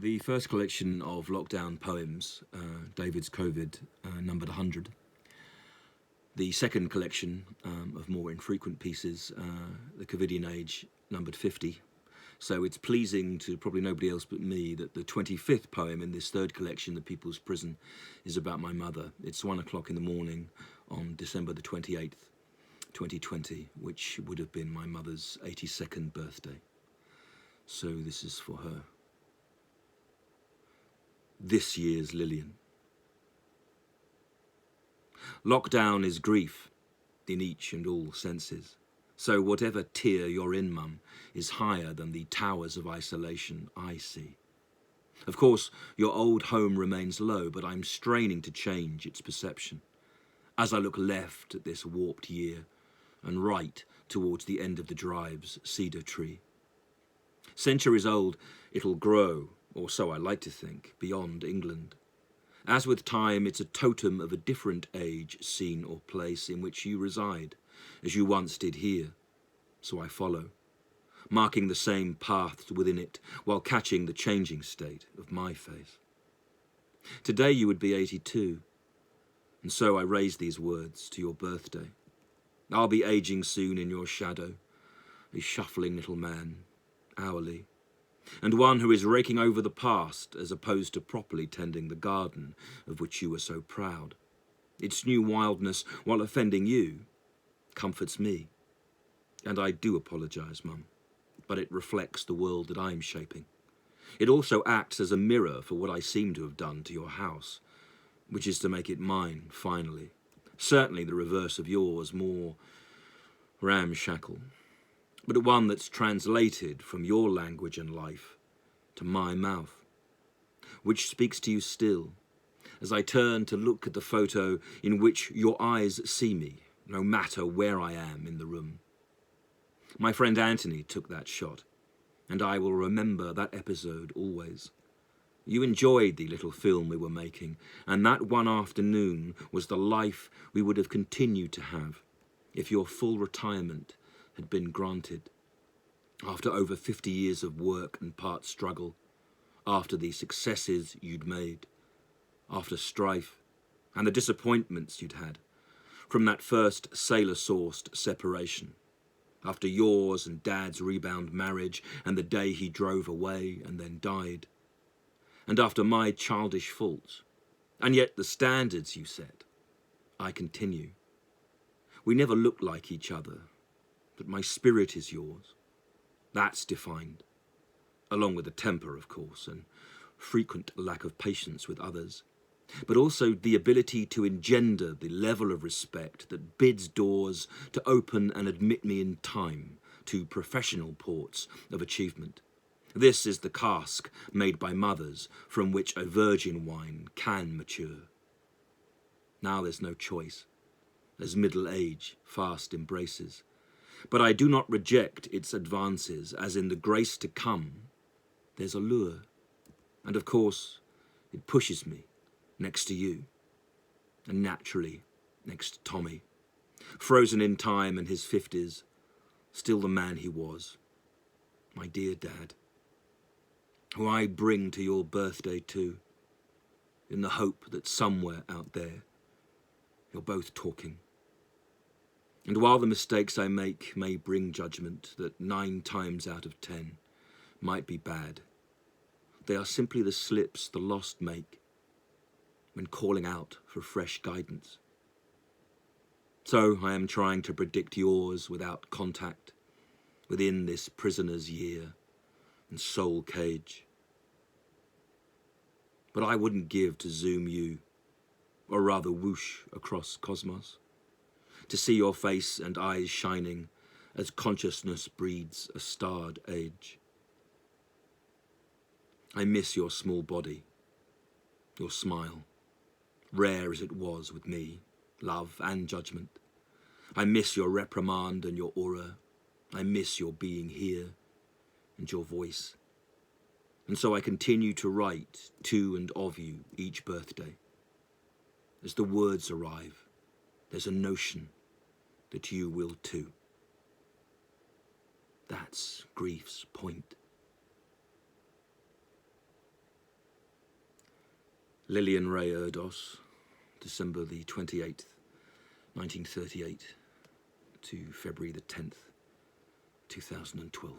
The first collection of lockdown poems, David's Covid, numbered 100. The second collection of more infrequent pieces, the Covidian Age, numbered 50. So it's pleasing to probably nobody else but me that the 25th poem in this third collection, The People's Prison, is about my mother. It's 1 o'clock in the morning on December the 28th, 2020, which would have been my mother's 82nd birthday. So this is for her. This year's Lillian. Lockdown is grief in each and all senses. So whatever tier you're in, Mum, is higher than the towers of isolation I see. Of course, your old home remains low, but I'm straining to change its perception as I look left at this warped year and right towards the end of the drive's cedar tree. Centuries old, it'll grow, or so I like to think, beyond England. As with time, it's a totem of a different age, scene or place in which you reside, as you once did here. So I follow, marking the same paths within it while catching the changing state of my face. Today you would be 82, and so I raise these words to your birthday. I'll be aging soon in your shadow, a shuffling little man, hourly, and one who is raking over the past as opposed to properly tending the garden of which you were so proud. Its new wildness, while offending you, comforts me. And I do apologise, Mum, but it reflects the world that I'm shaping. It also acts as a mirror for what I seem to have done to your house, which is to make it mine, finally. Certainly the reverse of yours, more ramshackle, but one that's translated from your language and life to my mouth, which speaks to you still, as I turn to look at the photo in which your eyes see me, no matter where I am in the room. My friend Anthony took that shot, and I will remember that episode always. You enjoyed the little film we were making, and that one afternoon was the life we would have continued to have if your full retirement had been granted. After over 50 years of work and part struggle, after the successes you'd made, after strife and the disappointments you'd had from that first sailor-sourced separation, after yours and Dad's rebound marriage and the day he drove away and then died, and after my childish faults, and yet the standards you set, I continue. We never looked like each other, but my spirit is yours. That's defined, along with the temper, of course, and frequent lack of patience with others, but also the ability to engender the level of respect that bids doors to open and admit me in time to professional ports of achievement. This is the cask made by mothers from which a virgin wine can mature. Now there's no choice, as middle age fast embraces. But I do not reject its advances, as in the grace to come, there's a lure. And of course, it pushes me next to you, and naturally next to Tommy, frozen in time and his 50s, still the man he was, my dear Dad, who I bring to your birthday too, in the hope that somewhere out there you're both talking. And while the mistakes I make may bring judgment that 9 times out of 10 might be bad, they are simply the slips the lost make when calling out for fresh guidance. So I am trying to predict yours without contact within this prisoner's year and soul cage. But I wouldn't give to zoom you, or rather whoosh across cosmos, to see your face and eyes shining as consciousness breeds a starred age. I miss your small body, your smile, rare as it was with me, love and judgment. I miss your reprimand and your aura. I miss your being here and your voice. And so I continue to write to and of you each birthday. As the words arrive, there's a notion that you will too. That's grief's point. Lilian Ray Erdos, December the 28th, 1938 to February the 10th, 2012.